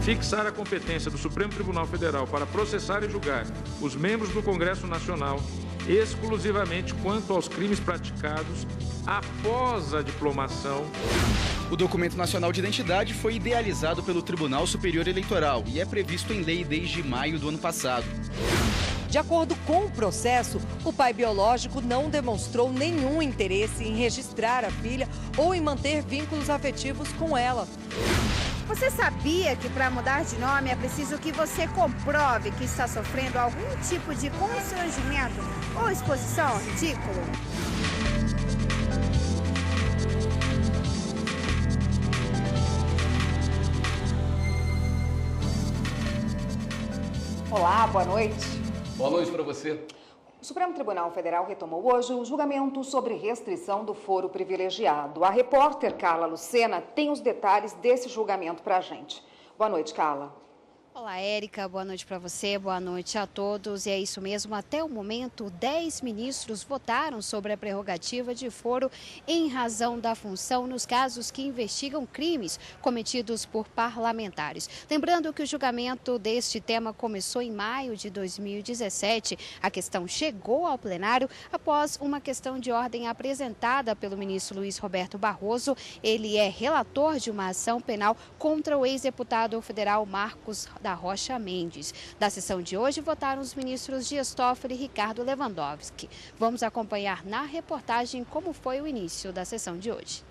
Fixar a competência do Supremo Tribunal Federal para processar e julgar os membros do Congresso Nacional exclusivamente quanto aos crimes praticados após a diplomação. O documento nacional de identidade foi idealizado pelo Tribunal Superior Eleitoral e é previsto em lei desde maio do ano passado. De acordo com o processo, o pai biológico não demonstrou nenhum interesse em registrar a filha ou em manter vínculos afetivos com ela. Você sabia que para mudar de nome é preciso que você comprove que está sofrendo algum tipo de constrangimento ou exposição ao ridículo? Olá, boa noite. Boa noite para você. O Supremo Tribunal Federal retomou hoje o julgamento sobre restrição do foro privilegiado. A repórter Carla Lucena tem os detalhes desse julgamento para a gente. Boa noite, Carla. Olá, Érica. Boa noite para você, boa noite a todos. E é isso mesmo, até o momento, 10 ministros votaram sobre a prerrogativa de foro em razão da função nos casos que investigam crimes cometidos por parlamentares. Lembrando que o julgamento deste tema começou em maio de 2017. A questão chegou ao plenário após uma questão de ordem apresentada pelo ministro Luiz Roberto Barroso. Ele é relator de uma ação penal contra o ex-deputado federal Marcos da Rocha Mendes. Da sessão de hoje, votaram os ministros Dias Toffoli e Ricardo Lewandowski. Vamos acompanhar na reportagem como foi o início da sessão de hoje.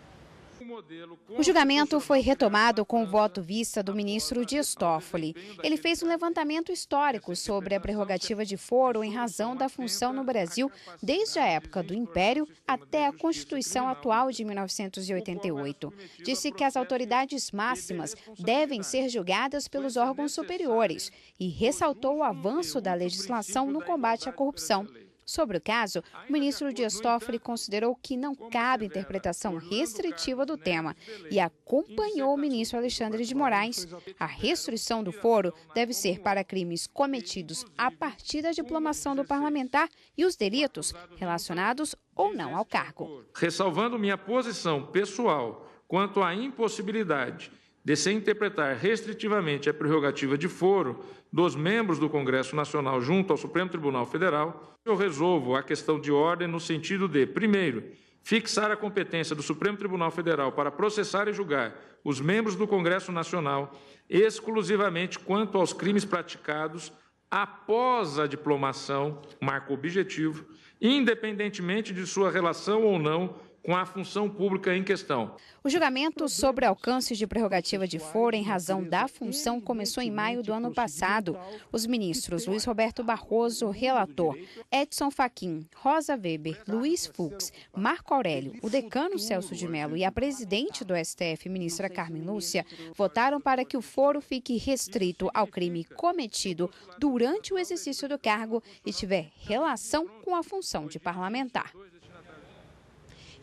O julgamento foi retomado com o voto vista do ministro Dias Toffoli. Ele fez um levantamento histórico sobre a prerrogativa de foro em razão da função no Brasil desde a época do Império até a Constituição atual de 1988. Disse que as autoridades máximas devem ser julgadas pelos órgãos superiores e ressaltou o avanço da legislação no combate à corrupção. Sobre o caso, o ministro Dias Toffoli considerou que não cabe interpretação restritiva do tema e acompanhou o ministro Alexandre de Moraes. A restrição do foro deve ser para crimes cometidos a partir da diplomação do parlamentar e os delitos relacionados ou não ao cargo. Ressalvando minha posição pessoal quanto à impossibilidade de se interpretar restritivamente a prerrogativa de foro dos membros do Congresso Nacional junto ao Supremo Tribunal Federal, eu resolvo a questão de ordem no sentido de, primeiro, fixar a competência do Supremo Tribunal Federal para processar e julgar os membros do Congresso Nacional exclusivamente quanto aos crimes praticados após a diplomação, marco objetivo, independentemente de sua relação ou não com a função pública em questão. O julgamento sobre alcance de prerrogativa de foro em razão da função começou em maio do ano passado. Os ministros Luiz Roberto Barroso, relator, Edson Fachin, Rosa Weber, Luiz Fux, Marco Aurélio, o decano Celso de Mello e a presidente do STF, ministra Carmen Lúcia, votaram para que o foro fique restrito ao crime cometido durante o exercício do cargo e tiver relação com a função de parlamentar.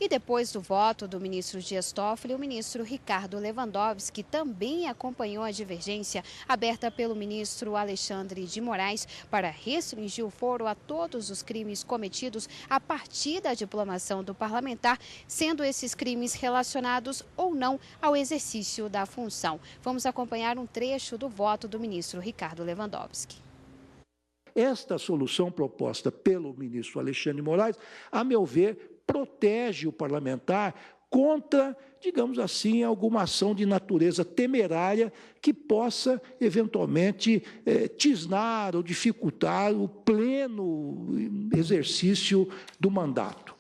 E depois do voto do ministro Dias Toffoli, o ministro Ricardo Lewandowski também acompanhou a divergência aberta pelo ministro Alexandre de Moraes para restringir o foro a todos os crimes cometidos a partir da diplomação do parlamentar, sendo esses crimes relacionados ou não ao exercício da função. Vamos acompanhar um trecho do voto do ministro Ricardo Lewandowski. Esta solução proposta pelo ministro Alexandre de Moraes, a meu ver, protege o parlamentar contra, digamos assim, alguma ação de natureza temerária que possa, eventualmente, tisnar ou dificultar o pleno exercício do mandato.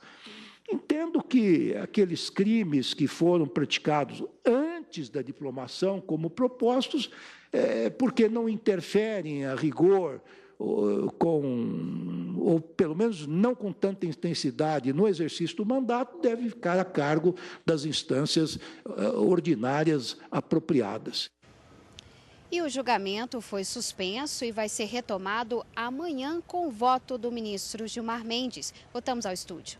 Entendo que aqueles crimes que foram praticados antes da diplomação, como propostos, porque não interferem a rigor, ou pelo menos não com tanta intensidade no exercício do mandato, deve ficar a cargo das instâncias ordinárias apropriadas. E o julgamento foi suspenso e vai ser retomado amanhã com o voto do ministro Gilmar Mendes. Voltamos ao estúdio.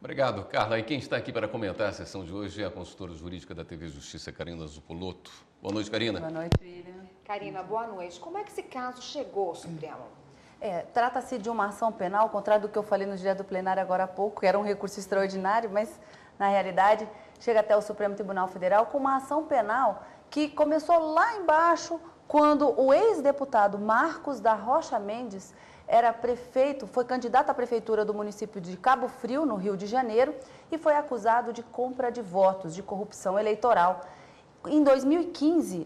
Obrigado, Carla. E quem está aqui para comentar a sessão de hoje é a consultora jurídica da TV Justiça, Karina Zuppolotto. Boa noite, Karina. Boa noite, William. Karina, boa noite. Como é que esse caso chegou ao Supremo? Trata-se de uma ação penal, ao contrário do que eu falei no dia do plenário agora há pouco, que era um recurso extraordinário, mas, na realidade, chega até o Supremo Tribunal Federal com uma ação penal que começou lá embaixo, quando o ex-deputado Marcos da Rocha Mendes era prefeito, foi candidato à prefeitura do município de Cabo Frio, no Rio de Janeiro, e foi acusado de compra de votos, de corrupção eleitoral. Em 2013,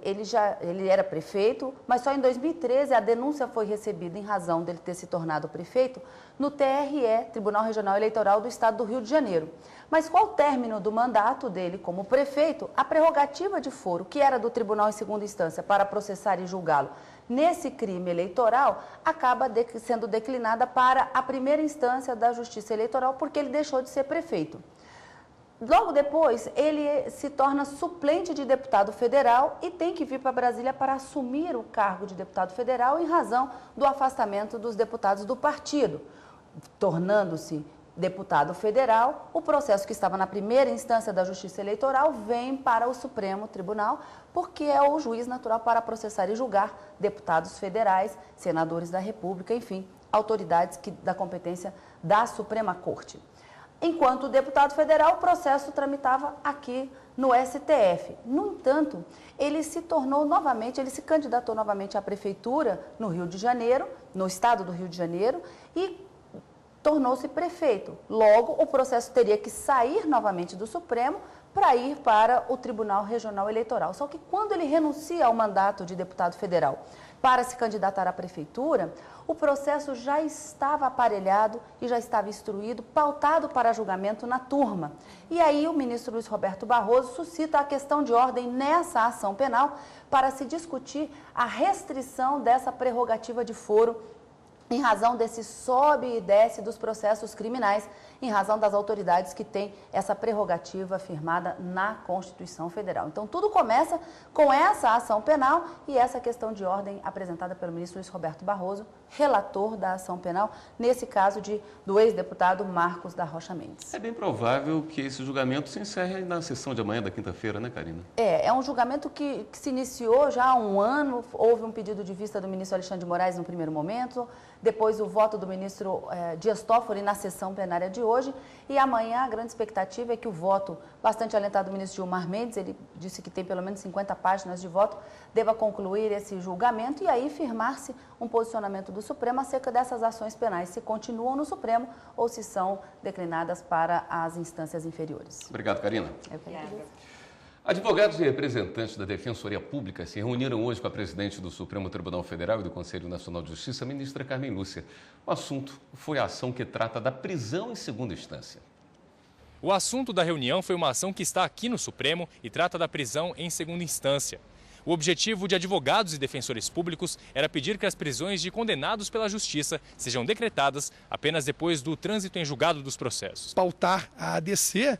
ele era prefeito, mas só em 2013 a denúncia foi recebida em razão dele ter se tornado prefeito no TRE, Tribunal Regional Eleitoral do Estado do Rio de Janeiro. Mas com o término do mandato dele como prefeito, a prerrogativa de foro, que era do Tribunal em segunda instância para processar e julgá-lo nesse crime eleitoral, acaba sendo declinada para a primeira instância da Justiça Eleitoral, porque ele deixou de ser prefeito. Logo depois, ele se torna suplente de deputado federal e tem que vir para Brasília para assumir o cargo de deputado federal em razão do afastamento dos deputados do partido. Tornando-se deputado federal, o processo que estava na primeira instância da Justiça Eleitoral vem para o Supremo Tribunal, porque é o juiz natural para processar e julgar deputados federais, senadores da República, enfim, autoridades da competência da Suprema Corte. Enquanto deputado federal, o processo tramitava aqui no STF. No entanto, ele se candidatou novamente à prefeitura no Rio de Janeiro, no estado do Rio de Janeiro, e tornou-se prefeito. Logo, o processo teria que sair novamente do Supremo para ir para o Tribunal Regional Eleitoral. Só que quando ele renuncia ao mandato de deputado federal para se candidatar à prefeitura, o processo já estava aparelhado e já estava instruído, pautado para julgamento na turma. E aí o ministro Luiz Roberto Barroso suscita a questão de ordem nessa ação penal para se discutir a restrição dessa prerrogativa de foro em razão desse sobe e desce dos processos criminais, em razão das autoridades que têm essa prerrogativa firmada na Constituição Federal. Então, tudo começa com essa ação penal e essa questão de ordem apresentada pelo ministro Luiz Roberto Barroso, relator da ação penal, nesse caso do ex-deputado Marcos da Rocha Mendes. É bem provável que esse julgamento se encerre na sessão de amanhã da quinta-feira, né, Karina? É um julgamento que se iniciou já há um ano, houve um pedido de vista do ministro Alexandre de Moraes no primeiro momento, depois o voto do ministro Dias Toffoli na sessão plenária de hoje, e amanhã a grande expectativa é que o voto, bastante alentado do ministro Gilmar Mendes, ele disse que tem pelo menos 50 páginas de voto, deva concluir esse julgamento e aí firmar-se um posicionamento do Supremo acerca dessas ações penais, se continuam no Supremo ou se são declinadas para as instâncias inferiores. Obrigado, Karina. Advogados e representantes da Defensoria Pública se reuniram hoje com a presidente do Supremo Tribunal Federal e do Conselho Nacional de Justiça, a ministra Carmen Lúcia. O assunto foi a ação que trata da prisão em segunda instância. O assunto da reunião foi uma ação que está aqui no Supremo e trata da prisão em segunda instância. O objetivo de advogados e defensores públicos era pedir que as prisões de condenados pela Justiça sejam decretadas apenas depois do trânsito em julgado dos processos. Pautar a ADC,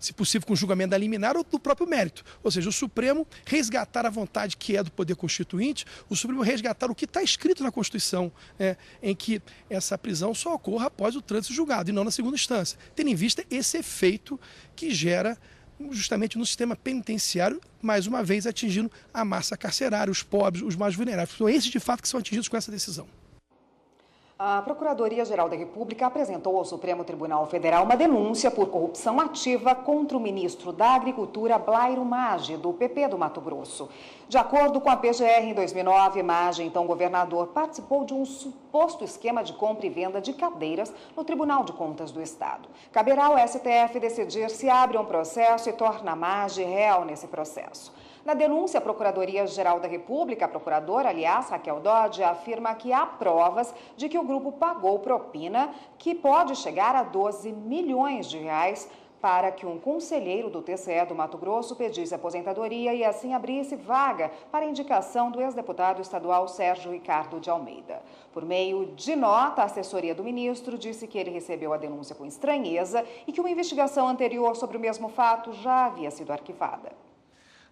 se possível com julgamento da liminar ou do próprio mérito. Ou seja, o Supremo resgatar a vontade que é do Poder Constituinte, o Supremo resgatar o que está escrito na Constituição, em que essa prisão só ocorra após o trânsito julgado e não na segunda instância, tendo em vista esse efeito que gera justamente no sistema penitenciário, mais uma vez atingindo a massa carcerária, os pobres, os mais vulneráveis. São esses, de fato, que são atingidos com essa decisão. A Procuradoria-Geral da República apresentou ao Supremo Tribunal Federal uma denúncia por corrupção ativa contra o ministro da Agricultura, Blairo Maggi, do PP do Mato Grosso. De acordo com a PGR, em 2009, Maggi, então governador, participou de um suposto esquema de compra e venda de cadeiras no Tribunal de Contas do Estado. Caberá ao STF decidir se abre um processo e torna Maggi réu nesse processo. Na denúncia, a Procuradoria-Geral da República, a procuradora, aliás, Raquel Dodge, afirma que há provas de que o grupo pagou propina que pode chegar a 12 milhões de reais para que um conselheiro do TCE do Mato Grosso pedisse aposentadoria e assim abrisse vaga para a indicação do ex-deputado estadual Sérgio Ricardo de Almeida. Por meio de nota, a assessoria do ministro disse que ele recebeu a denúncia com estranheza e que uma investigação anterior sobre o mesmo fato já havia sido arquivada.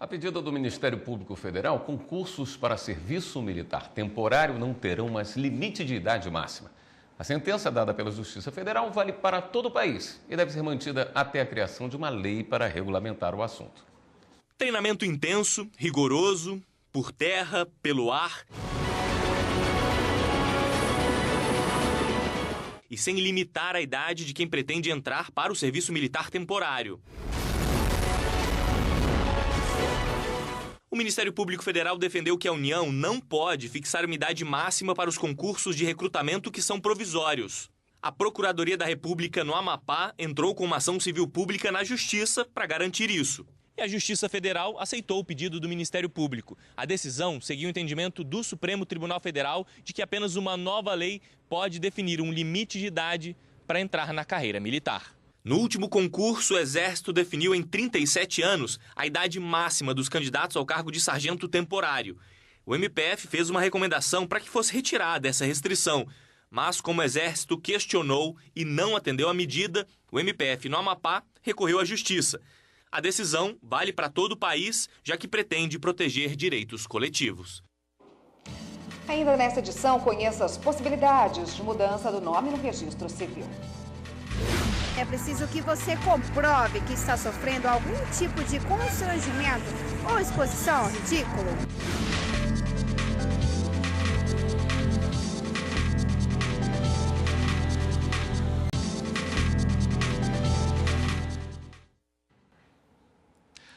A pedido do Ministério Público Federal, concursos para serviço militar temporário não terão mais limite de idade máxima. A sentença dada pela Justiça Federal vale para todo o país e deve ser mantida até a criação de uma lei para regulamentar o assunto. Treinamento intenso, rigoroso, por terra, pelo ar. e sem limitar a idade de quem pretende entrar para o serviço militar temporário. O Ministério Público Federal defendeu que a União não pode fixar uma idade máxima para os concursos de recrutamento que são provisórios. A Procuradoria da República no Amapá entrou com uma ação civil pública na Justiça para garantir isso. E a Justiça Federal aceitou o pedido do Ministério Público. A decisão seguiu o entendimento do Supremo Tribunal Federal de que apenas uma nova lei pode definir um limite de idade para entrar na carreira militar. No último concurso, o Exército definiu em 37 anos a idade máxima dos candidatos ao cargo de sargento temporário. O MPF fez uma recomendação para que fosse retirada essa restrição, mas como o Exército questionou e não atendeu à medida, o MPF no Amapá recorreu à Justiça. A decisão vale para todo o país, já que pretende proteger direitos coletivos. Ainda nesta edição, conheça as possibilidades de mudança do nome no registro civil. É preciso que você comprove que está sofrendo algum tipo de constrangimento ou exposição ao ridículo.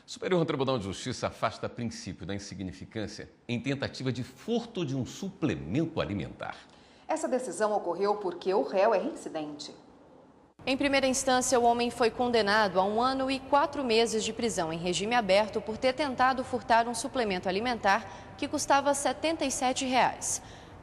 O Superior Tribunal de Justiça afasta princípio da insignificância em tentativa de furto de um suplemento alimentar. Essa decisão ocorreu porque o réu é reincidente. Em primeira instância, o homem foi condenado a 1 ano e 4 meses de prisão em regime aberto por ter tentado furtar um suplemento alimentar que custava R$ 77.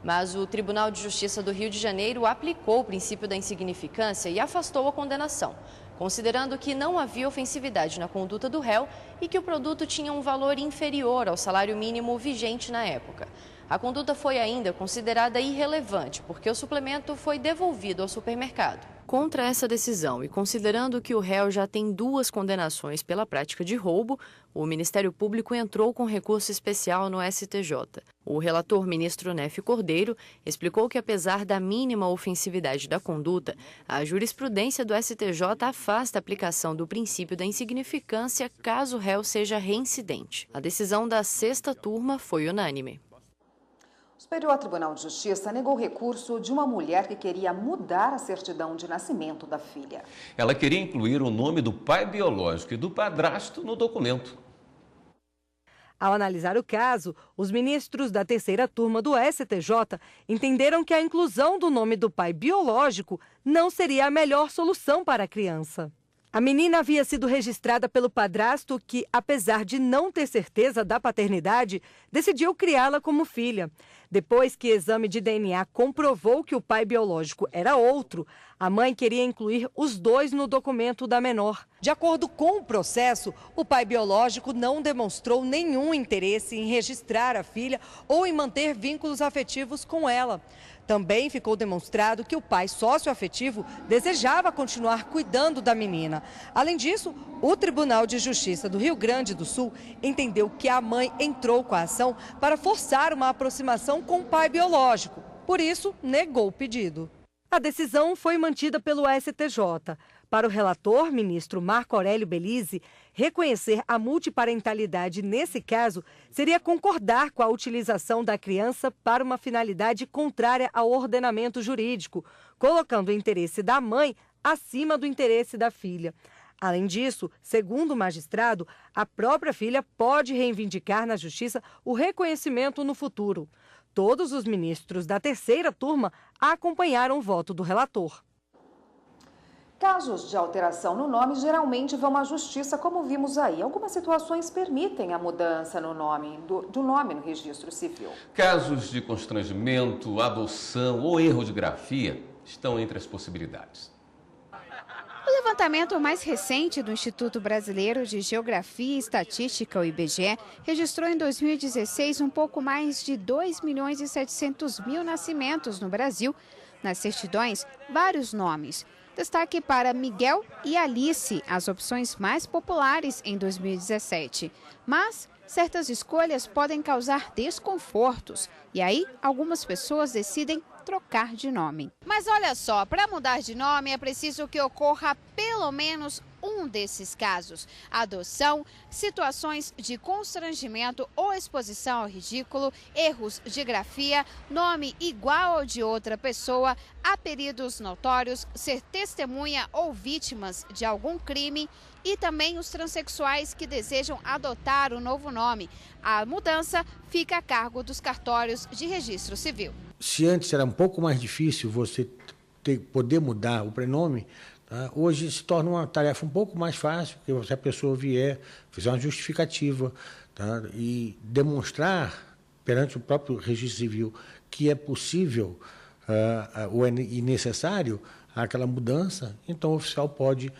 Mas o Tribunal de Justiça do Rio de Janeiro aplicou o princípio da insignificância e afastou a condenação, considerando que não havia ofensividade na conduta do réu e que o produto tinha um valor inferior ao salário mínimo vigente na época. A conduta foi ainda considerada irrelevante, porque o suplemento foi devolvido ao supermercado. Contra essa decisão e considerando que o réu já tem 2 condenações pela prática de roubo, o Ministério Público entrou com recurso especial no STJ. O relator ministro Nefe Cordeiro explicou que, apesar da mínima ofensividade da conduta, a jurisprudência do STJ afasta a aplicação do princípio da insignificância caso o réu seja reincidente. A decisão da 6ª turma foi unânime. O Superior Tribunal de Justiça negou o recurso de uma mulher que queria mudar a certidão de nascimento da filha. Ela queria incluir o nome do pai biológico e do padrasto no documento. Ao analisar o caso, os ministros da 3ª turma do STJ entenderam que a inclusão do nome do pai biológico não seria a melhor solução para a criança. A menina havia sido registrada pelo padrasto que, apesar de não ter certeza da paternidade, decidiu criá-la como filha. Depois que o exame de DNA comprovou que o pai biológico era outro, a mãe queria incluir os 2 no documento da menor. De acordo com o processo, o pai biológico não demonstrou nenhum interesse em registrar a filha ou em manter vínculos afetivos com ela. Também ficou demonstrado que o pai socioafetivo desejava continuar cuidando da menina. Além disso, o Tribunal de Justiça do Rio Grande do Sul entendeu que a mãe entrou com a ação para forçar uma aproximação com o pai biológico. Por isso, negou o pedido. A decisão foi mantida pelo STJ. Para o relator, ministro Marco Aurélio Belize, reconhecer a multiparentalidade nesse caso seria concordar com a utilização da criança para uma finalidade contrária ao ordenamento jurídico, colocando o interesse da mãe acima do interesse da filha. Além disso, segundo o magistrado, a própria filha pode reivindicar na Justiça o reconhecimento no futuro. Todos os ministros da 3ª turma acompanharam o voto do relator. Casos de alteração no nome geralmente vão à justiça, como vimos aí. Algumas situações permitem a mudança no nome, do nome no registro civil. Casos de constrangimento, adoção ou erro de grafia estão entre as possibilidades. O levantamento mais recente do Instituto Brasileiro de Geografia e Estatística, o IBGE, registrou em 2016 um pouco mais de 2.700.000 nascimentos no Brasil. Nas certidões, vários nomes. Destaque para Miguel e Alice, as opções mais populares em 2017. Mas certas escolhas podem causar desconfortos e aí algumas pessoas decidem trocar de nome. Mas olha só, para mudar de nome é preciso que ocorra pelo menos um desses casos: adoção, situações de constrangimento ou exposição ao ridículo, erros de grafia, nome igual ao de outra pessoa, apelidos notórios, ser testemunha ou vítimas de algum crime, e também os transexuais que desejam adotar o novo nome. A mudança fica a cargo dos cartórios de registro civil. Se antes era um pouco mais difícil você poder mudar o prenome, tá? Hoje se torna uma tarefa um pouco mais fácil, porque se a pessoa vier, fizer uma justificativa, tá? E demonstrar perante o próprio registro civil que é possível ou é necessário aquela mudança, então o oficial pode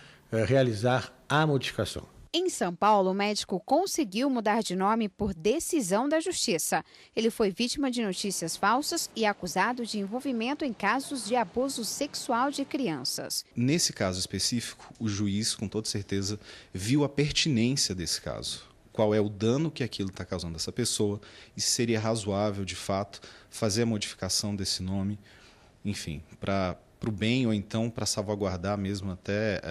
realizar a modificação. Em São Paulo, o médico conseguiu mudar de nome por decisão da Justiça. Ele foi vítima de notícias falsas e acusado de envolvimento em casos de abuso sexual de crianças. Nesse caso específico, o juiz, com toda certeza, viu a pertinência desse caso. Qual é o dano que aquilo está causando a essa pessoa e se seria razoável, de fato, fazer a modificação desse nome, enfim, para o bem ou então para salvaguardar mesmo até...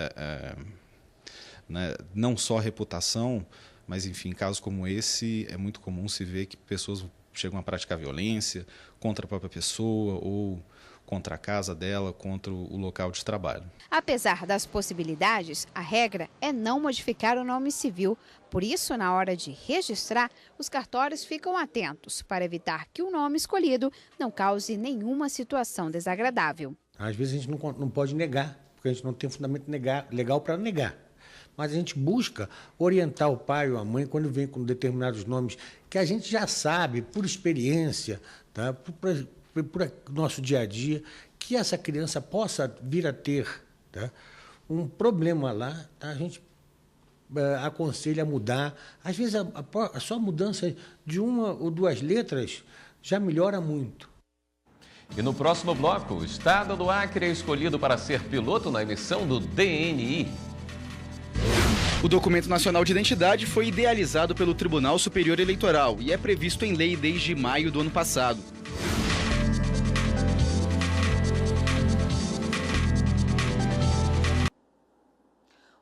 né, não só a reputação, mas, enfim, em casos como esse, é muito comum se ver que pessoas chegam a praticar violência contra a própria pessoa ou contra a casa dela, contra o local de trabalho. Apesar das possibilidades, a regra é não modificar o nome civil. Por isso, na hora de registrar, os cartórios ficam atentos para evitar que o nome escolhido não cause nenhuma situação desagradável. Às vezes a gente não pode negar, porque a gente não tem fundamento legal para negar. Mas a gente busca orientar o pai ou a mãe quando vem com determinados nomes que a gente já sabe, por experiência, tá? por nosso dia a dia, que essa criança possa vir a ter, tá? Um problema lá, tá? A gente aconselha a mudar. Às vezes a só mudança de uma ou duas letras já melhora muito. E no próximo bloco, o Estado do Acre é escolhido para ser piloto na emissão do DNI. O Documento Nacional de Identidade foi idealizado pelo Tribunal Superior Eleitoral e é previsto em lei desde maio do ano passado.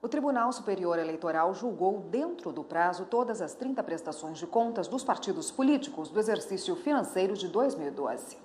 O Tribunal Superior Eleitoral julgou dentro do prazo todas as 30 prestações de contas dos partidos políticos do exercício financeiro de 2012.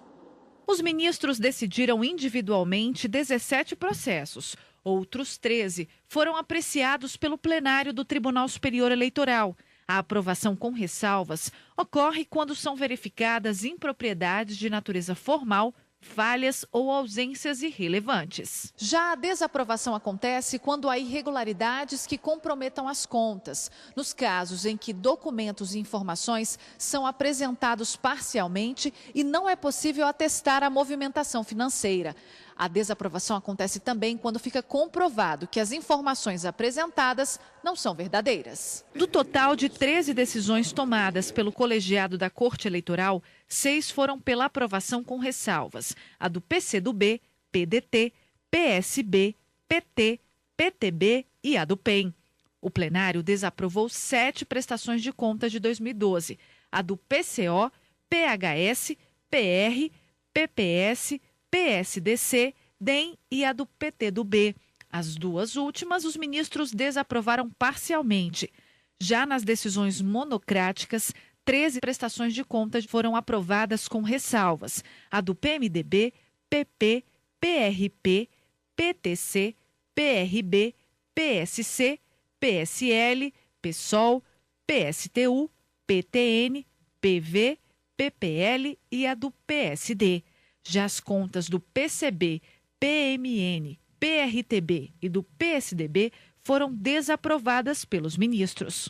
Os ministros decidiram individualmente 17 processos. Outros 13 foram apreciados pelo plenário do Tribunal Superior Eleitoral. A aprovação com ressalvas ocorre quando são verificadas impropriedades de natureza formal, falhas ou ausências irrelevantes. Já a desaprovação acontece quando há irregularidades que comprometam as contas. Nos casos em que documentos e informações são apresentados parcialmente e não é possível atestar a movimentação financeira. A desaprovação acontece também quando fica comprovado que as informações apresentadas não são verdadeiras. Do total de 13 decisões tomadas pelo colegiado da Corte Eleitoral, 6 foram pela aprovação com ressalvas. A do PCdoB, PDT, PSB, PT, PTB e a do PEN. O plenário desaprovou 7 prestações de contas de 2012. A do PCO, PHS, PR, PPS, PSDC, DEM e a do PTdoB. As duas últimas, os ministros desaprovaram parcialmente. Já nas decisões monocráticas, 13 prestações de contas foram aprovadas com ressalvas. A do PMDB, PP, PRP, PTC, PRB, PSC, PSL, PSOL, PSTU, PTN, PV, PPL e a do PSD. Já as contas do PCB, PMN, PRTB e do PSDB foram desaprovadas pelos ministros.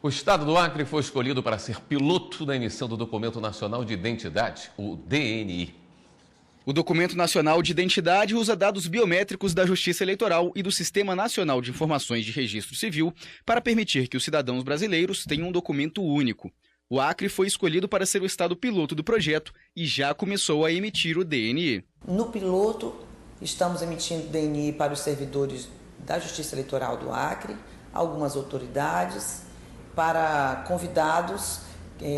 O Estado do Acre foi escolhido para ser piloto da emissão do Documento Nacional de Identidade, o DNI. O Documento Nacional de Identidade usa dados biométricos da Justiça Eleitoral e do Sistema Nacional de Informações de Registro Civil para permitir que os cidadãos brasileiros tenham um documento único. O Acre foi escolhido para ser o estado piloto do projeto e já começou a emitir o DNI. No piloto, estamos emitindo DNI para os servidores da Justiça Eleitoral do Acre, algumas autoridades, para convidados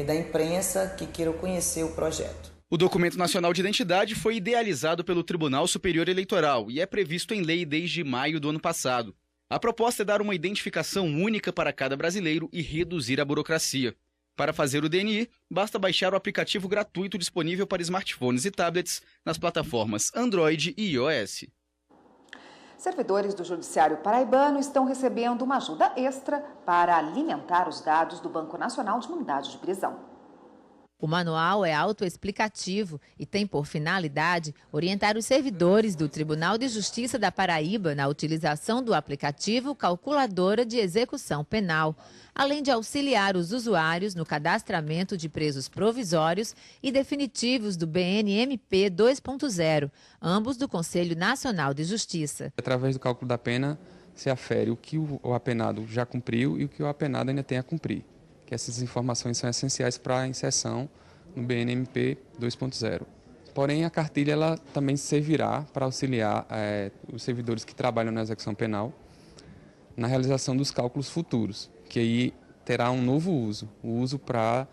da imprensa que queiram conhecer o projeto. O Documento Nacional de Identidade foi idealizado pelo Tribunal Superior Eleitoral e é previsto em lei desde maio do ano passado. A proposta é dar uma identificação única para cada brasileiro e reduzir a burocracia. Para fazer o DNI, basta baixar o aplicativo gratuito disponível para smartphones e tablets nas plataformas Android e iOS. Servidores do Judiciário Paraibano estão recebendo uma ajuda extra para alimentar os dados do Banco Nacional de Mandado de Prisão. O manual é autoexplicativo e tem por finalidade orientar os servidores do Tribunal de Justiça da Paraíba na utilização do aplicativo Calculadora de Execução Penal, além de auxiliar os usuários no cadastramento de presos provisórios e definitivos do BNMP 2.0, ambos do Conselho Nacional de Justiça. Através do cálculo da pena, se afere o que o apenado já cumpriu e o que o apenado ainda tem a cumprir. Que essas informações são essenciais para a inserção no BNMP 2.0. Porém, a cartilha ela também servirá para auxiliar os servidores que trabalham na execução penal na realização dos cálculos futuros, que aí terá um novo uso, o uso para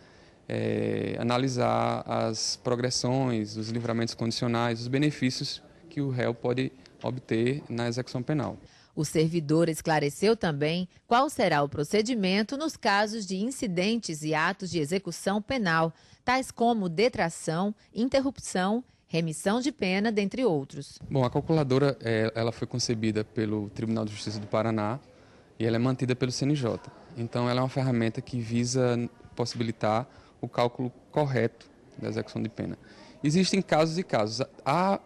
analisar as progressões, os livramentos condicionais, os benefícios que o réu pode obter na execução penal. O servidor esclareceu também qual será o procedimento nos casos de incidentes e atos de execução penal, tais como detração, interrupção, remissão de pena, dentre outros. Bom, a calculadora ela foi concebida pelo Tribunal de Justiça do Paraná e ela é mantida pelo CNJ. Então, ela é uma ferramenta que visa possibilitar o cálculo correto da execução de pena. Existem casos e casos. Há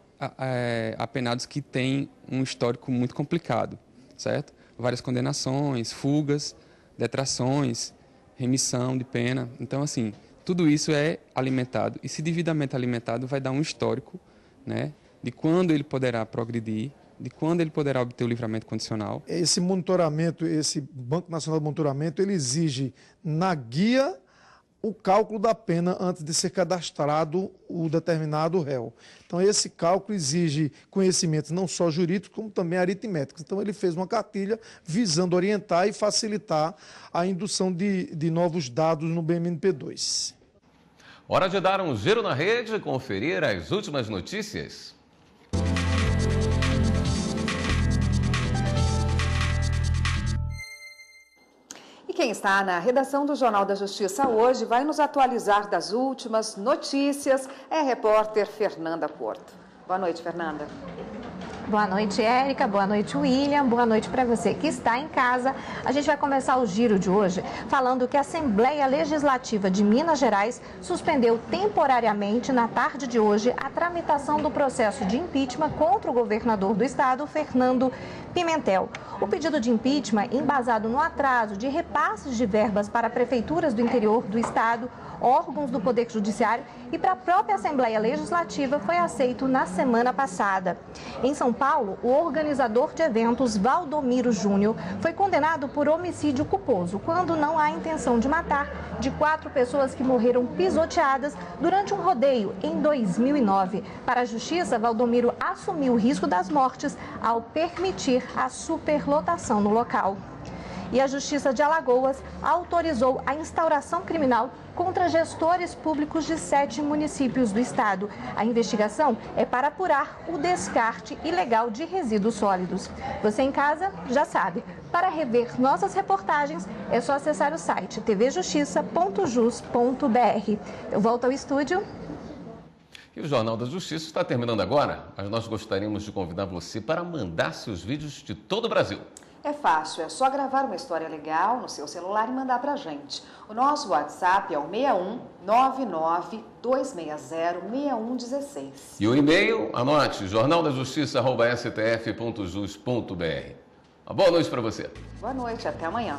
apenados que têm um histórico muito complicado, certo? Várias condenações, fugas, detrações, remissão de pena. Então, assim, tudo isso é alimentado e, se devidamente alimentado, vai dar um histórico, né, de quando ele poderá progredir, de quando ele poderá obter o livramento condicional. Esse monitoramento, esse Banco Nacional de Monitoramento, ele exige na guia o cálculo da pena antes de ser cadastrado o determinado réu. Então, esse cálculo exige conhecimentos não só jurídicos, como também aritméticos. Então, ele fez uma cartilha visando orientar e facilitar a indução de novos dados no BNMP2. Hora de dar um giro na rede e conferir as últimas notícias. E quem está na redação do Jornal da Justiça hoje vai nos atualizar das últimas notícias é a repórter Fernanda Porto. Boa noite, Fernanda. Boa noite, Érica. Boa noite, William. Boa noite para você que está em casa. A gente vai começar o giro de hoje falando que a Assembleia Legislativa de Minas Gerais suspendeu temporariamente na tarde de hoje a tramitação do processo de impeachment contra o governador do estado, Fernando Pimentel. O pedido de impeachment, embasado no atraso de repasses de verbas para prefeituras do interior do estado, órgãos do Poder Judiciário e para a própria Assembleia Legislativa, foi aceito na semana passada. Em São Paulo, o organizador de eventos, Valdomiro Júnior, foi condenado por homicídio culposo, quando não há intenção de matar, de 4 pessoas que morreram pisoteadas durante um rodeio em 2009. Para a Justiça, Valdomiro assumiu o risco das mortes ao permitir a superlotação no local. E a Justiça de Alagoas autorizou a instauração criminal contra gestores públicos de 7 municípios do estado. A investigação é para apurar o descarte ilegal de resíduos sólidos. Você em casa já sabe. Para rever nossas reportagens, é só acessar o site tvjustiça.jus.br. Eu volto ao estúdio. E o Jornal da Justiça está terminando agora, mas nós gostaríamos de convidar você para mandar seus vídeos de todo o Brasil. É fácil, é só gravar uma história legal no seu celular e mandar pra gente. O nosso WhatsApp é o 61 99 260 6116. E o e-mail, anote, jornaldajustiça@stf.jus.br. Uma boa noite para você. Boa noite, até amanhã.